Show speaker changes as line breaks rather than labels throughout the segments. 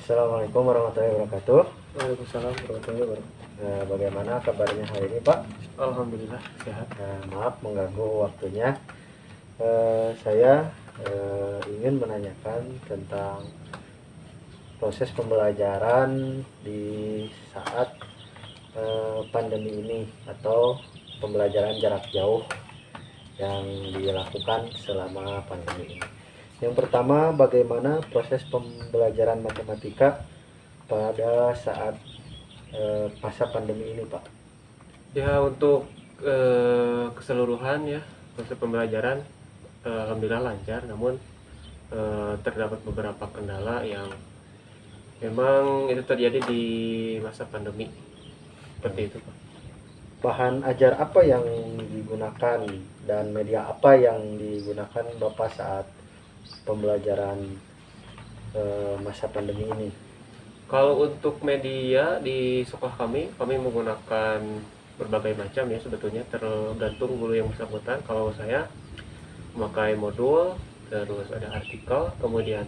Assalamualaikum warahmatullahi wabarakatuh.
Waalaikumsalam warahmatullahi wabarakatuh.
Bagaimana kabarnya hari ini, Pak?
Alhamdulillah sehat.
Maaf mengganggu waktunya. Saya ingin menanyakan tentang proses pembelajaran di saat pandemi ini atau pembelajaran jarak jauh yang dilakukan selama pandemi ini. Yang pertama, bagaimana proses pembelajaran matematika pada saat masa pandemi ini, Pak?
Ya untuk keseluruhan ya proses pembelajaran alhamdulillah lancar, namun terdapat beberapa kendala yang memang itu terjadi di masa pandemi seperti itu, Pak.
Bahan ajar apa yang digunakan dan media apa yang digunakan Bapak saat pembelajaran masa pandemi ini?
Kalau untuk media di sekolah kami menggunakan berbagai macam ya, sebetulnya tergantung guru yang bersangkutan. Kalau saya memakai modul, terus ada artikel, kemudian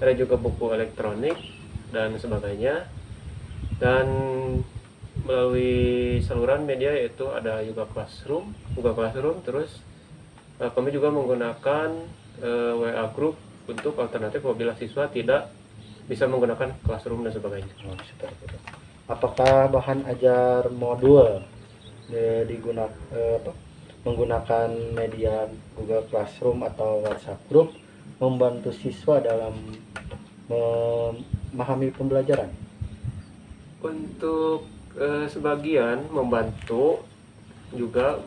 ada juga buku elektronik dan sebagainya. Dan melalui saluran media yaitu ada juga Google Classroom, terus kami juga menggunakan WA Group untuk alternatif apabila siswa tidak bisa menggunakan Classroom dan sebagainya.
Seperti itu. Apakah bahan ajar modul menggunakan media Google Classroom atau WhatsApp Group membantu siswa dalam memahami pembelajaran?
Untuk sebagian membantu juga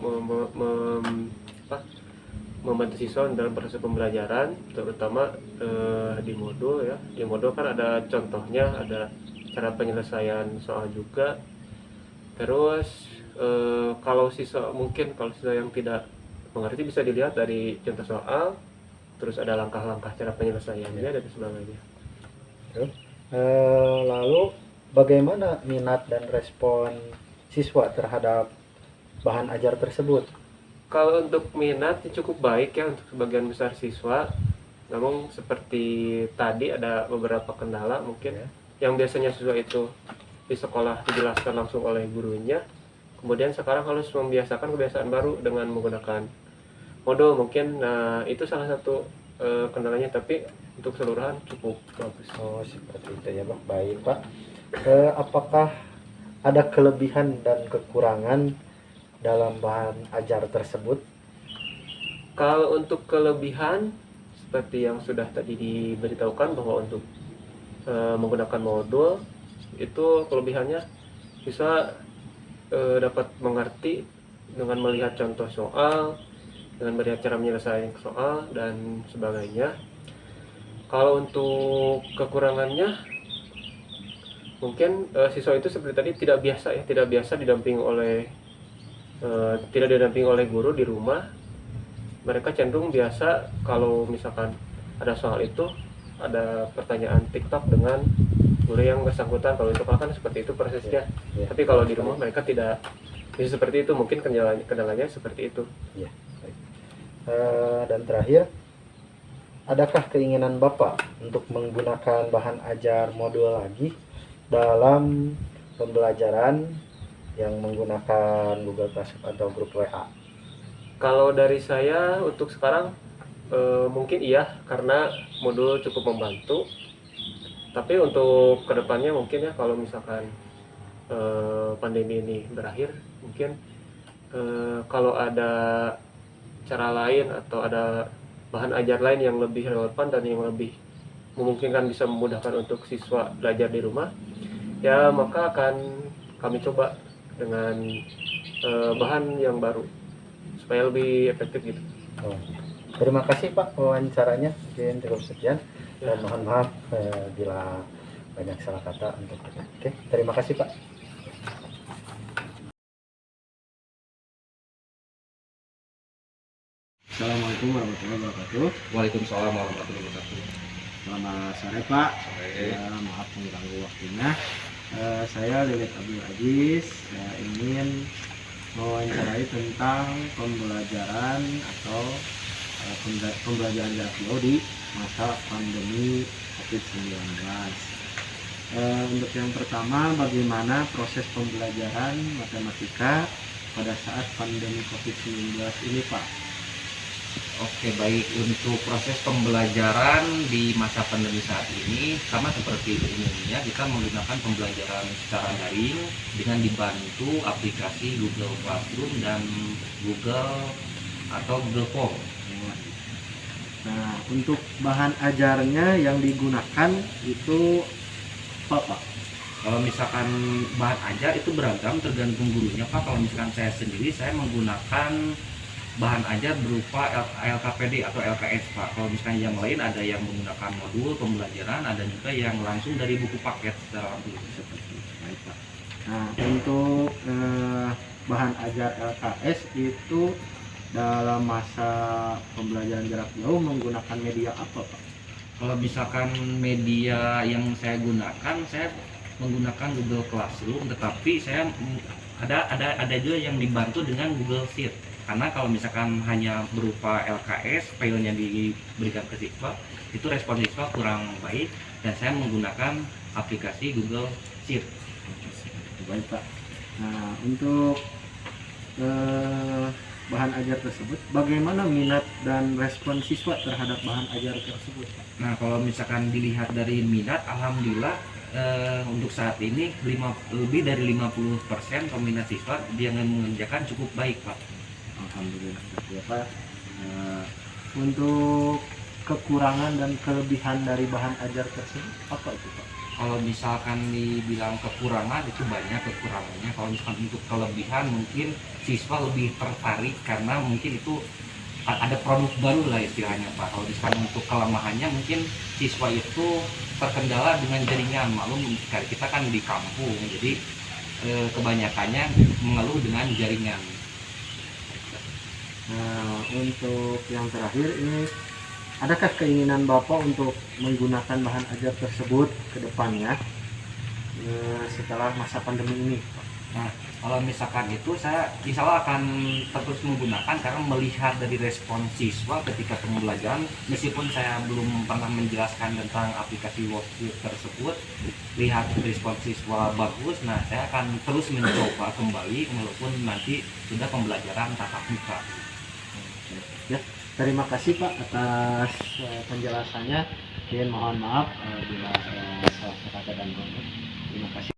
membantu siswa dalam proses pembelajaran, terutama di modul ya. Di modul kan ada contohnya, ada cara penyelesaian soal juga. Terus kalau siswa yang tidak mengerti bisa dilihat dari contoh soal, terus ada langkah-langkah cara penyelesaiannya dan sebagainya.
Lalu bagaimana minat dan respon siswa terhadap bahan ajar tersebut?
Kalau untuk minat cukup baik ya untuk sebagian besar siswa. Namun seperti tadi ada beberapa kendala mungkin yang biasanya siswa itu di sekolah dijelaskan langsung oleh gurunya, kemudian sekarang harus membiasakan kebiasaan baru dengan menggunakan modul mungkin. Nah itu salah satu kendalanya, tapi untuk keseluruhan cukup bagus.
Oh seperti itu ya Pak. Baik Pak. Apakah ada kelebihan dan kekurangan dalam bahan ajar tersebut?
Kalau untuk kelebihan seperti yang sudah tadi diberitahukan bahwa untuk menggunakan modul itu kelebihannya bisa dapat mengerti dengan melihat contoh soal, dengan melihat cara menyelesaikan soal dan sebagainya. Kalau untuk kekurangannya mungkin siswa itu seperti tadi tidak biasa didampingi oleh guru di rumah. Mereka cenderung biasa kalau misalkan ada soal itu ada pertanyaan TikTok dengan guru yang bersangkutan. Kalau itu kan seperti itu prosesnya. Tapi kalau di rumah mereka tidak bisa seperti itu, mungkin kendalanya seperti itu.
Dan terakhir, adakah keinginan Bapak untuk menggunakan bahan ajar modul lagi dalam pembelajaran yang menggunakan Google Classroom atau grup WA?
Kalau dari saya untuk sekarang mungkin iya, karena modul cukup membantu. Tapi untuk kedepannya mungkin ya, kalau misalkan pandemi ini berakhir, mungkin kalau ada cara lain atau ada bahan ajar lain yang lebih relevan dan yang lebih memungkinkan bisa memudahkan untuk siswa belajar di rumah, ya maka akan kami coba dengan bahan yang baru supaya lebih efektif gitu.
Terima kasih Pak wawancaranya, mungkin cukup sekian dan mohon maaf bila banyak salah kata untuk kita. Oke, terima kasih Pak.
Assalamualaikum warahmatullahi wabarakatuh.
Waalaikumsalam warahmatullahi wabarakatuh.
Selamat sore Pak. Maaf mengganggu waktunya. Saya Lilit Abdul Aziz ingin mewawancarai tentang pembelajaran atau pembelajaran jarak jauh di masa pandemi COVID-19. Untuk yang pertama, bagaimana proses pembelajaran matematika pada saat pandemi COVID-19 ini, Pak?
Oke, baik. Untuk proses pembelajaran di masa pandemi saat ini, sama seperti umumnya, kita menggunakan pembelajaran secara daring dengan dibantu aplikasi Google Classroom dan Google atau Google Form.
Nah, untuk bahan ajarnya yang digunakan itu apa, Pak?
Kalau misalkan bahan ajar itu beragam tergantung gurunya, Pak. Kalau misalkan saya sendiri, saya menggunakan bahan ajar berupa LKPD atau LKS, Pak. Kalau misalkan yang lain ada yang menggunakan modul pembelajaran, ada juga yang langsung dari buku paket secara langsung.
Seperti itu. Baik, Pak. Nah, untuk bahan ajar LKS itu dalam masa pembelajaran jarak jauh menggunakan media apa, Pak?
Kalau misalkan media yang saya gunakan, saya menggunakan Google Classroom, tetapi saya ada juga yang dibantu dengan Google Sheet. Karena kalau misalkan hanya berupa LKS, filenya diberikan ke siswa, itu respon siswa kurang baik, dan saya menggunakan aplikasi Google Sheet.
Baik, Pak. Nah, untuk bahan ajar tersebut, bagaimana minat dan respon siswa terhadap bahan ajar tersebut, Pak?
Nah, kalau misalkan dilihat dari minat, alhamdulillah untuk saat ini lebih dari 50% peminat siswa yang mengerjakan cukup baik, Pak.
Alhamdulillah, ya, Pak. Untuk kekurangan dan kelebihan dari bahan ajar tersebut apa itu, Pak?
Kalau misalkan dibilang kekurangan, itu banyak kekurangannya. Kalau misalkan untuk kelebihan, mungkin siswa lebih tertarik karena mungkin itu ada produk baru lah istilahnya, Pak. Kalau misalkan untuk kelemahannya, mungkin siswa itu terkendala dengan jaringan. Maklum kita kan di kampung, jadi kebanyakannya mengeluh dengan jaringan.
Nah, untuk yang terakhir ini, adakah keinginan Bapak untuk menggunakan bahan ajar tersebut ke depannya setelah masa pandemi ini, Pak?
Nah, kalau misalkan itu saya insya Allah akan terus menggunakan karena melihat dari respon siswa ketika pembelajaran, meskipun saya belum pernah menjelaskan tentang aplikasi worksheet tersebut, lihat respon siswa bagus, nah saya akan terus mencoba kembali walaupun nanti sudah pembelajaran tatap muka.
Ya, terima kasih, Pak, atas penjelasannya. Dan mohon maaf bila salah kata dan terima kasih.